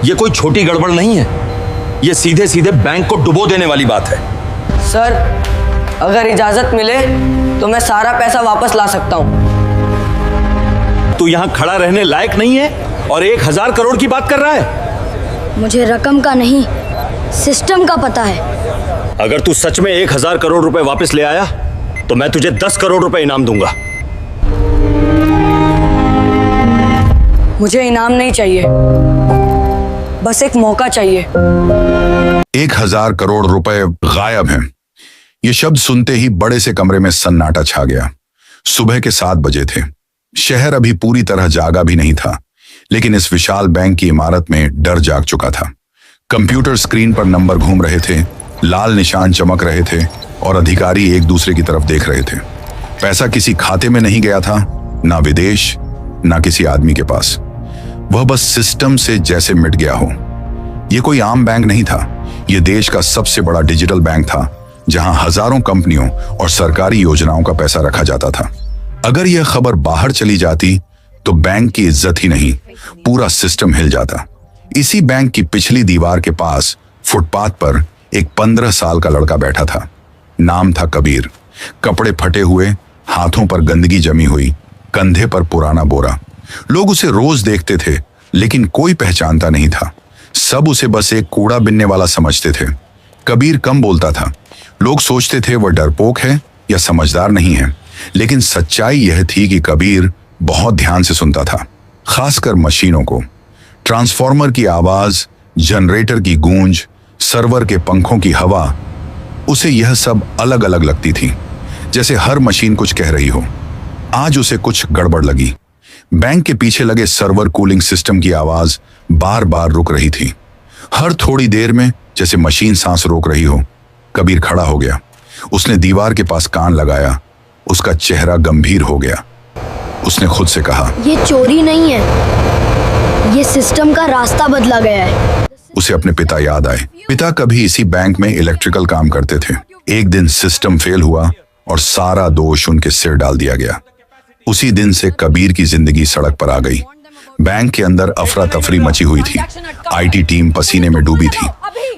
ये कोई छोटी गड़बड़ नहीं है, ये सीधे सीधे बैंक को डुबो देने वाली बात है। सर, अगर इजाजत मिले तो मैं सारा पैसा वापस ला सकता हूँ। तू यहाँ खड़ा रहने लायक नहीं है और 1000 करोड़ की बात कर रहा है। मुझे रकम का नहीं, सिस्टम का पता है। अगर तू सच में 1000 करोड़ रुपए वापस ले आया तो मैं तुझे 10 करोड़ रुपए इनाम दूंगा। मुझे इनाम नहीं चाहिए, बस एक मौका चाहिए। 1000 करोड़ रुपए गायब हैं। ये शब्द सुनते ही बड़े से कमरे में सन्नाटा छा गया। सुबह के 7 बजे थे। शहर अभी पूरी तरह जागा भी नहीं था, लेकिन इस विशाल बैंक की इमारत में डर जाग चुका था। कंप्यूटर स्क्रीन पर नंबर घूम रहे थे, लाल निशान चमक रहे थे और अधिकारी एक दूसरे की तरफ देख रहे थे। पैसा किसी खाते में नहीं गया था, ना विदेश, ना किसी आदमी के पास। वह बस सिस्टम से जैसे मिट गया हो। यह कोई आम बैंक नहीं था, यह देश का सबसे बड़ा डिजिटल बैंक था, जहां हजारों कंपनियों और सरकारी योजनाओं का पैसा रखा जाता था। अगर यह खबर बाहर चली जाती तो बैंक की इज्जत ही नहीं, पूरा सिस्टम हिल जाता। इसी बैंक की पिछली दीवार के पास फुटपाथ पर एक 15 साल का लड़का बैठा था। नाम था कबीर। कपड़े फटे हुए, हाथों पर गंदगी जमी हुई, कंधे पर पुराना बोरा। लोग उसे रोज देखते थे, लेकिन कोई पहचानता नहीं था। सब उसे बस एक कूड़ा बिनने वाला समझते थे। कबीर कम बोलता था। लोग सोचते थे वह डरपोक है या समझदार नहीं है, लेकिन सच्चाई यह थी कि कबीर बहुत ध्यान से सुनता था, खासकर मशीनों को। ट्रांसफार्मर की आवाज, जनरेटर की गूंज, सर्वर के पंखों की हवा, उसे यह सब अलग अलग लगती थी, जैसे हर मशीन कुछ कह रही हो। आज उसे कुछ गड़बड़ लगी। बैंक के पीछे लगे सर्वर कूलिंग सिस्टम की आवाज बार बार रुक रही थी, हर थोड़ी देर में, जैसे मशीन सांस रोक रही हो। कबीर खड़ा हो गया। उसने दीवार के पास कान लगाया। उसका चेहरा गंभीर हो गया। उसने खुद से कहा, ये चोरी नहीं है, ये सिस्टम का रास्ता बदला गया है। उसे अपने पिता याद आए। पिता कभी इसी बैंक में इलेक्ट्रिकल काम करते थे। एक दिन सिस्टम फेल हुआ और सारा दोष उनके सिर डाल दिया गया। उसी दिन से कबीर की जिंदगी सड़क पर आ गई। बैंक के अंदर अफरा तफरी मची हुई थी। आईटी टीम पसीने में डूबी थी।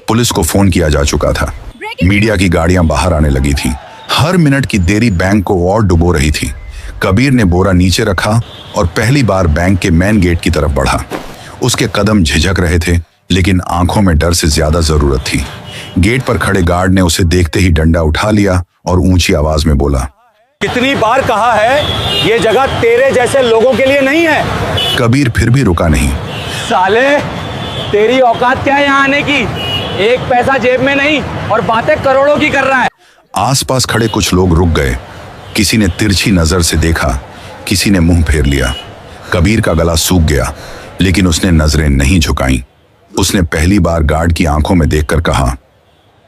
पुलिस को फोन किया जा चुका था। मीडिया की गाड़ियां बाहर आने लगी थी। हर मिनट की देरी बैंक को और डुबो रही थी। कबीर ने बोरा नीचे रखा और पहली बार बैंक के मेन गेट की तरफ बढ़ा। उसके कदम झिझक रहे थे, लेकिन आंखों में डर से ज्यादा जरूरत थी। गेट पर खड़े गार्ड ने उसे देखते ही डंडा उठा लिया और ऊंची आवाज में बोला, कितनी बार कहा है ये जगह तेरे जैसे लोगों के लिए नहीं है। कबीर फिर भी रुका नहीं। साले, तेरी औकात क्या है यहाँ आने की? एक पैसा जेब में नहीं और बातें करोड़ों की कर रहा है। आसपास खड़े कुछ लोग रुक गए। किसी ने तिरछी नजर से देखा, किसी ने मुंह फेर लिया। कबीर का गला सूख गया, लेकिन उसने नजरें नहीं झुकाई। उसने पहली बार गार्ड की आंखों में देखकर कहा,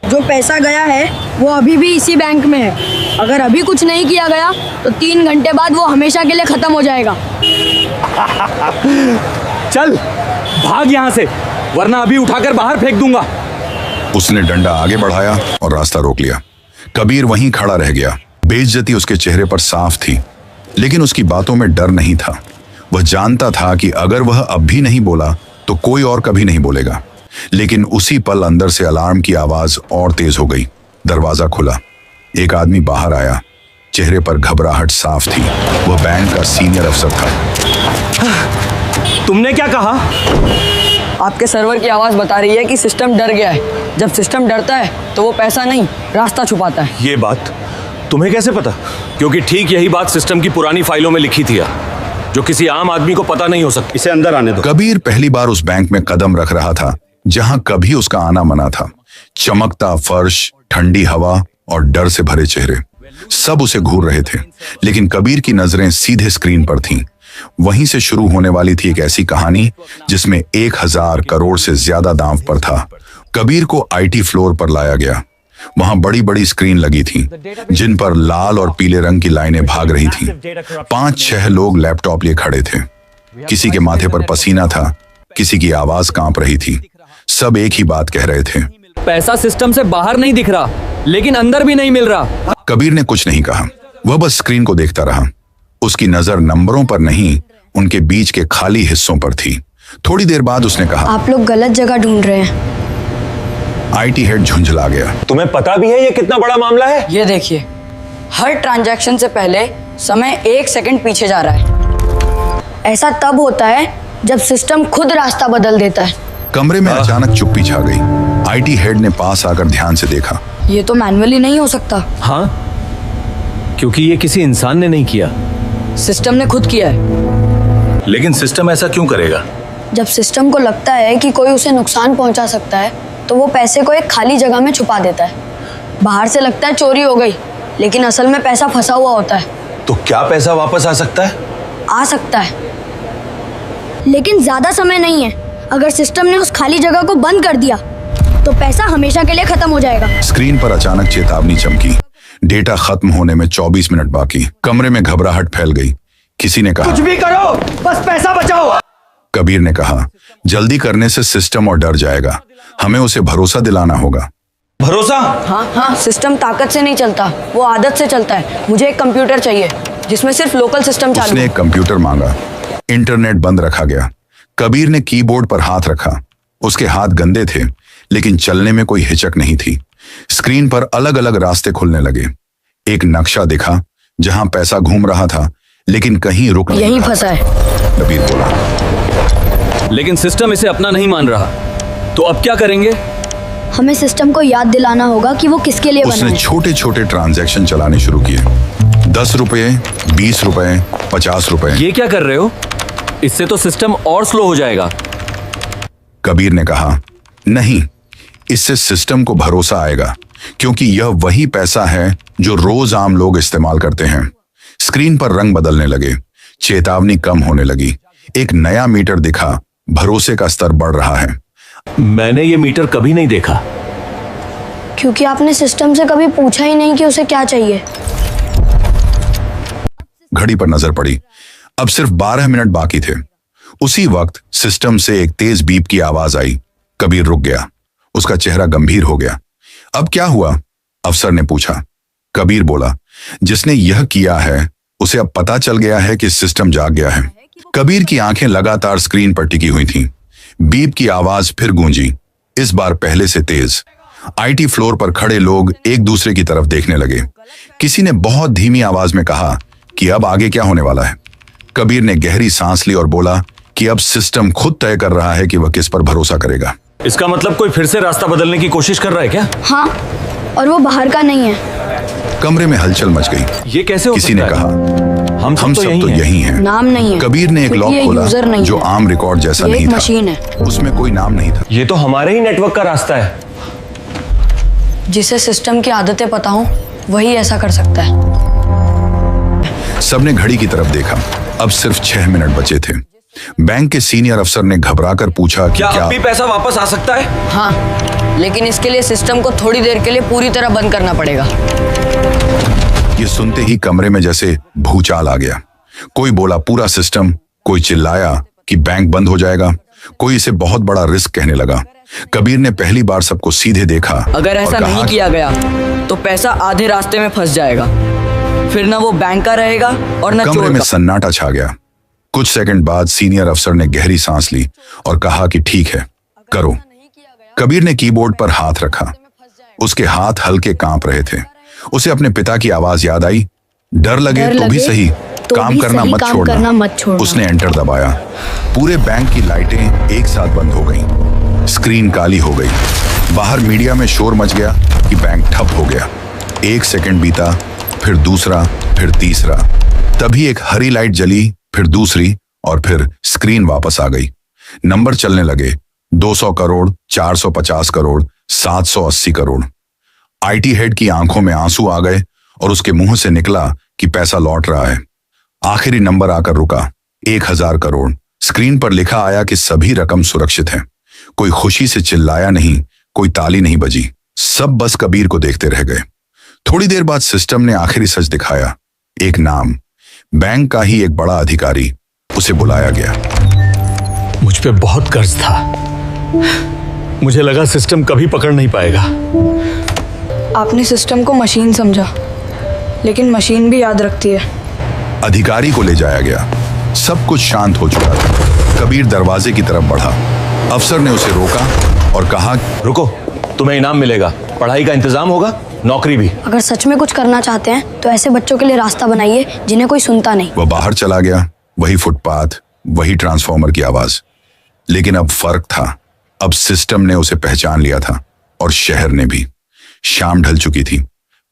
जो पैसा गया है वो अभी भी इसी बैंक में है। अगर अभी कुछ नहीं किया गया तो 3 घंटे बाद वो हमेशा के लिए खत्म हो जाएगा। चल भाग यहाँ से, वरना अभी उठाकर बाहर फेंक दूंगा। उसने डंडा आगे बढ़ाया और रास्ता रोक लिया। कबीर वहीं खड़ा रह गया। बेइज्जती उसके चेहरे पर साफ थी, लेकिन उसकी बातों में डर नहीं था। वह जानता था कि अगर वह अब भी नहीं बोला तो कोई और कभी नहीं बोलेगा। लेकिन उसी पल अंदर से अलार्म की आवाज और तेज हो गई। दरवाजा खुला। एक आदमी बाहर आया। चेहरे पर घबराहट साफ थी। वह बैंक का सीनियर अफसर था। तुमने क्या कहा? आपके सर्वर की आवाज बता रही है कि सिस्टम डर गया है। जब सिस्टम डरता है तो वो पैसा नहीं, रास्ता छुपाता है। ये बात तुम्हें कैसे पता? क्योंकि ठीक यही बात सिस्टम की पुरानी फाइलों में लिखी थी, जो किसी आम आदमी को पता नहीं हो सकती। इसे अंदर आने दो। कबीर पहली बार उस बैंक में कदम रख रहा था जहां कभी उसका आना मना था। चमकता फर्श, ठंडी हवा और डर से भरे चेहरे, सब उसे घूर रहे थे। लेकिन कबीर की नजरें सीधे स्क्रीन पर थीं। वहीं से शुरू होने वाली थी एक ऐसी कहानी जिसमें 1000 करोड़ से ज्यादा दांव पर था। कबीर को आईटी फ्लोर पर लाया गया। वहां बड़ी बड़ी स्क्रीन लगी थी, जिन पर लाल और पीले रंग की लाइनें भाग रही थीं। 5-6 लोग लैपटॉप लिए खड़े थे। किसी के माथे पर पसीना था, किसी की आवाज कांप रही थी। सब एक ही बात कह रहे थे, पैसा सिस्टम से बाहर नहीं दिख रहा, लेकिन अंदर भी नहीं मिल रहा। कबीर ने कुछ नहीं कहा। वह बस स्क्रीन को देखता रहा। उसकी नजर नंबरों पर नहीं, उनके बीच के खाली हिस्सों पर थी। थोड़ी देर बाद उसने कहा। आप लोग गलत जगह ढूंढ रहे हैं। आईटी हेड झुंझला गया। तुम्हें पता भी है ये कितना बड़ा मामला है? ये देखिए, हर ट्रांजैक्शन से पहले समय 1 सेकंड पीछे जा रहा है। ऐसा तब होता है जब सिस्टम खुद रास्ता बदल देता है। कमरे में अचानक चुप्पी छा गई। आईटी हेड ने पास आकर ध्यान से देखा। ये तो मैन्युअली नहीं हो सकता। हाँ, क्योंकि ये किसी इंसान ने नहीं किया, सिस्टम ने खुद किया है। लेकिन सिस्टम ऐसा क्यों करेगा? जब सिस्टम को लगता है कि कोई उसे नुकसान पहुंचा सकता है तो वो पैसे को एक खाली जगह में छुपा देता है। बाहर से लगता है चोरी हो गई, लेकिन असल में पैसा फंसा हुआ होता है। तो क्या पैसा वापस आ सकता है? आ सकता है, लेकिन ज्यादा समय नहीं है। अगर सिस्टम ने उस खाली जगह को बंद कर दिया तो पैसा हमेशा के लिए खत्म हो जाएगा। स्क्रीन पर अचानक चेतावनी चमकी। डेटा खत्म होने में 24 मिनट बाकी। कमरे में घबराहट फैल गई। किसी ने कहा, कुछ भी करो, बस पैसा बचाओ। कबीर ने कहा, जल्दी करने से सिस्टम और डर जाएगा। हमें उसे भरोसा दिलाना होगा। भरोसा? हाँ, सिस्टम ताकत से नहीं चलता, वो आदत से चलता है। मुझे एक कंप्यूटर चाहिए जिसमें सिर्फ लोकल सिस्टम चालू उसने हो। एक कंप्यूटर मांगा। इंटरनेट बंद रखा गया। कबीर ने कीबोर्ड पर हाथ रखा। उसके हाथ गंदे थे, लेकिन चलने में कोई हिचक नहीं थी। स्क्रीन पर अलग अलग रास्ते खुलने लगे। एक नक्शा दिखा जहां पैसा घूम रहा था, लेकिन कहीं रुक नहीं यहीं रहा। फंसा है। कबीर बोला। लेकिन सिस्टम इसे अपना नहीं मान रहा, तो अब क्या करेंगे? हमें सिस्टम को याद दिलाना होगा कि वो किसके लिए बना उसने है। छोटे छोटे ट्रांजैक्शन चलाने शुरू किए। 10 रुपए, 20 रुपए, 50 रुपए। ये क्या कर रहे हो? इससे तो सिस्टम और स्लो हो जाएगा। कबीर ने कहा, नहीं, इससे सिस्टम को भरोसा आएगा, क्योंकि यह वही पैसा है जो रोज आम लोग इस्तेमाल करते हैं। स्क्रीन पर रंग बदलने लगे। चेतावनी कम होने लगी। एक नया मीटर दिखा। भरोसे का स्तर बढ़ रहा है। मैंने ये मीटर कभी नहीं देखा। क्योंकि आपने सिस्टम से कभी पूछा ही नहीं कि उसे क्या चाहिए। घड़ी पर नजर पड़ी। अब सिर्फ 12 मिनट बाकी थे। उसी वक्त सिस्टम से एक तेज बीप की आवाज आई। कबीर रुक गया। उसका चेहरा गंभीर हो गया। अब क्या हुआ? अफसर ने पूछा। कबीर बोला, जिसने यह किया है उसे अब पता चल गया है कि सिस्टम जाग गया है। कबीर की आंखें लगातार स्क्रीन पर टिकी हुई थीं। बीप की आवाज फिर गूंजी, इस बार पहले से तेज। आईटी फ्लोर पर खड़े लोग एक दूसरे की तरफ देखने लगे। किसी ने बहुत धीमी आवाज में कहा कि अब आगे क्या होने वाला है। कबीर ने गहरी सांस ली और बोला कि अब सिस्टम खुद तय कर रहा है कि वह किस पर भरोसा करेगा। इसका मतलब कोई फिर से रास्ता बदलने की कोशिश कर रहा है क्या? हाँ, और वो बाहर का नहीं है। कमरे में हलचल मच गई। ये कैसे हो किसी ने सकता है? कहा, हम सब तो यही हैं। नाम नहीं है। कबीर ने एक क्योंकि लॉक ये खोला यूजर नहीं जो है। आम रिकॉर्ड जैसा ये नहीं एक था। मशीन है। उसमें कोई नाम नहीं था। ये तो हमारे ही नेटवर्क का रास्ता है। जिसे सिस्टम की आदतें पता हो वही ऐसा कर सकता है। सबने घड़ी की तरफ देखा। अब सिर्फ 6 मिनट बचे थे। बैंक के सीनियर अफसर ने घबराकर पूछा कि क्या अब भी पैसा वापस आ सकता है? हाँ, लेकिन इसके लिए सिस्टम को थोड़ी देर के लिए पूरी तरह बंद करना पड़ेगा। ये सुनते ही कमरे में जैसे भूचाल आ गया। कोई बोला पूरा सिस्टम, कोई चिल्लाया कि बैंक बंद हो जाएगा, कोई इसे बहुत बड़ा रिस्क कहने लगा। कबीर ने पहली बार सबको सीधे देखा। अगर ऐसा और कहा नहीं किया गया तो पैसा आधे रास्ते में फंस जाएगा। फिर ना वो बैंक का रहेगा और ना कमरे चोर में का। सन्नाटा छा गया। कुछ सेकंड बाद सीनियर अफसर ने गहरी सांस ली और कहा कि ठीक है, करो। कबीर ने कीबोर्ड पर हाथ रखा। उसके हाथ हल्के कांप रहे थे। उसे अपने पिता की आवाज याद आई, डर लगे तो भी सही, काम करना मत छोड़ना। उसने एंटर दबाया। पूरे बैंक की लाइटें एक साथ बंद हो गईं। स्क्रीन काली हो गई। बाहर मीडिया में शोर मच गया कि बैंक ठप हो गया। 1 सेकंड बीता, फिर दूसरा, फिर तीसरा। तभी एक हरी लाइट जली, फिर दूसरी, और फिर स्क्रीन वापस आ गई। नंबर चलने लगे, 200 करोड़, 450 करोड़, 780 करोड़। आईटी हेड की आंखों में आंसू आ गए और उसके मुंह से निकला कि पैसा लौट रहा है। आखिरी नंबर आकर रुका, 1000 करोड़। स्क्रीन पर लिखा आया कि सभी रकम सुरक्षित है। कोई खुशी से चिल्लाया नहीं, कोई ताली नहीं बजी। सब बस कबीर को देखते रह गए। थोड़ी देर बाद सिस्टम ने आखिरी सच दिखाया। एक नाम, बैंक का ही एक बड़ा अधिकारी। उसे बुलाया गया। मुझ पे बहुत कर्ज था। मुझे लगा सिस्टम कभी पकड़ नहीं पाएगा। आपने सिस्टम को मशीन समझा, लेकिन मशीन भी याद रखती है। अधिकारी को ले जाया गया। सब कुछ शांत हो चुका था। कबीर दरवाजे की तरफ बढ़ा। अफसर ने उसे रोका और कहा, रुको, तुम्हें इनाम मिलेगा, पढ़ाई का इंतजाम होगा, नौकरी भी। अगर सच में कुछ करना चाहते हैं तो ऐसे बच्चों के लिए रास्ता बनाइए जिन्हें कोई सुनता नहीं। वह बाहर चला गया। वही फुटपाथ, वही ट्रांसफार्मर की आवाज। लेकिन अब फर्क था। अब सिस्टम ने उसे पहचान लिया था और शहर ने भी। शाम ढल चुकी थी।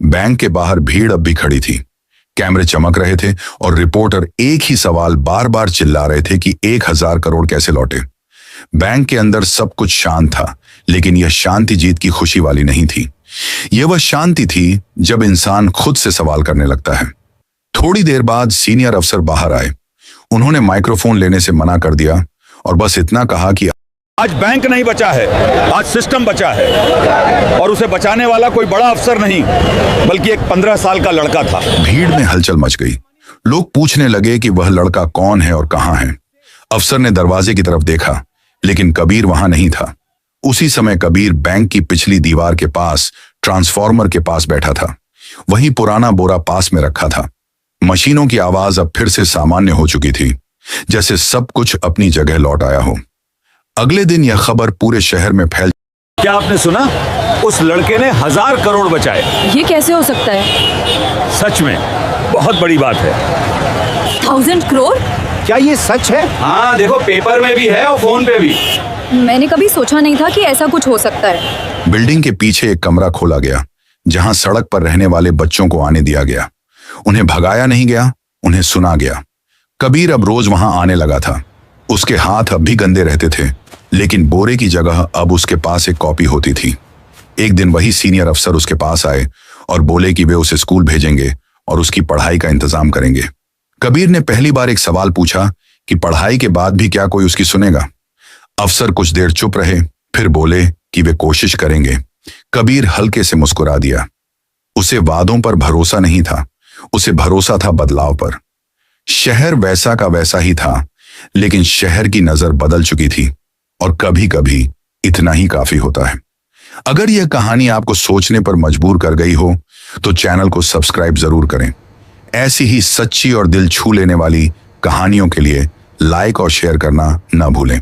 बैंक के बाहर भीड़ अब भी खड़ी थी। कैमरे चमक रहे थे और रिपोर्टर एक ही सवाल बार बार चिल्ला रहे थे कि 1000 करोड़ कैसे लौटे। बैंक के अंदर सब कुछ शांत था, लेकिन यह शांति जीत की खुशी वाली नहीं थी। यह वह शांति थी जब इंसान खुद से सवाल करने लगता है। थोड़ी देर बाद सीनियर अफसर बाहर आए। उन्होंने माइक्रोफोन लेने से मना कर दिया और बस इतना कहा कि आज बैंक नहीं बचा है, आज सिस्टम बचा है। और उसे बचाने वाला कोई बड़ा अफसर नहीं, बल्कि एक 15 साल का लड़का था। भीड़ में हलचल मच गई। लोग पूछने लगे कि वह लड़का कौन है और कहां है। अफसर ने दरवाजे की तरफ देखा, लेकिन कबीर वहां नहीं था। उसी समय कबीर बैंक की पिछली दीवार के पास ट्रांसफार्मर के पास बैठा था। वहीं पुराना बोरा पास में रखा था। मशीनों की आवाज अब फिर से सामान्य हो चुकी थी, जैसे सब कुछ अपनी जगह लौट आया हो। अगले दिन यह खबर पूरे शहर में फैल। क्या आपने सुना? उस लड़के ने 1000 करोड़ बचाए। ये कैसे हो सकता है? सच में बहुत बड़ी बात है। 1000 करोड़? क्या ये सच है? हाँ देखो, पेपर में भी है और फोन पे भी। मैंने कभी सोचा नहीं था कि ऐसा कुछ हो सकता है। बिल्डिंग के पीछे एक कमरा खोला गया, जहां सड़क पर रहने वाले बच्चों को आने दिया गया। उन्हें भगाया नहीं गया, उन्हें सुना गया। कबीर अब रोज वहां आने लगा था। उसके हाथ अब भी गंदे रहते थे, लेकिन बोरे की जगह अब उसके पास एक कॉपी होती थी। एक दिन वही सीनियर अफसर उसके पास आए और बोले कि वे उसे स्कूल भेजेंगे और उसकी पढ़ाई का इंतजाम करेंगे। कबीर ने पहली बार एक सवाल पूछा कि पढ़ाई के बाद भी क्या कोई उसकी सुनेगा। अफसर कुछ देर चुप रहे, फिर बोले कि वे कोशिश करेंगे। कबीर हल्के से मुस्कुरा दिया। उसे वादों पर भरोसा नहीं था, उसे भरोसा था बदलाव पर। शहर वैसा का वैसा ही था, लेकिन शहर की नजर बदल चुकी थी और कभी कभी इतना ही काफी होता है। अगर यह कहानी आपको सोचने पर मजबूर कर गई हो तो चैनल को सब्सक्राइब जरूर करें। ऐसी ही सच्ची और दिल छू लेने वाली कहानियों के लिए लाइक और शेयर करना न भूलें।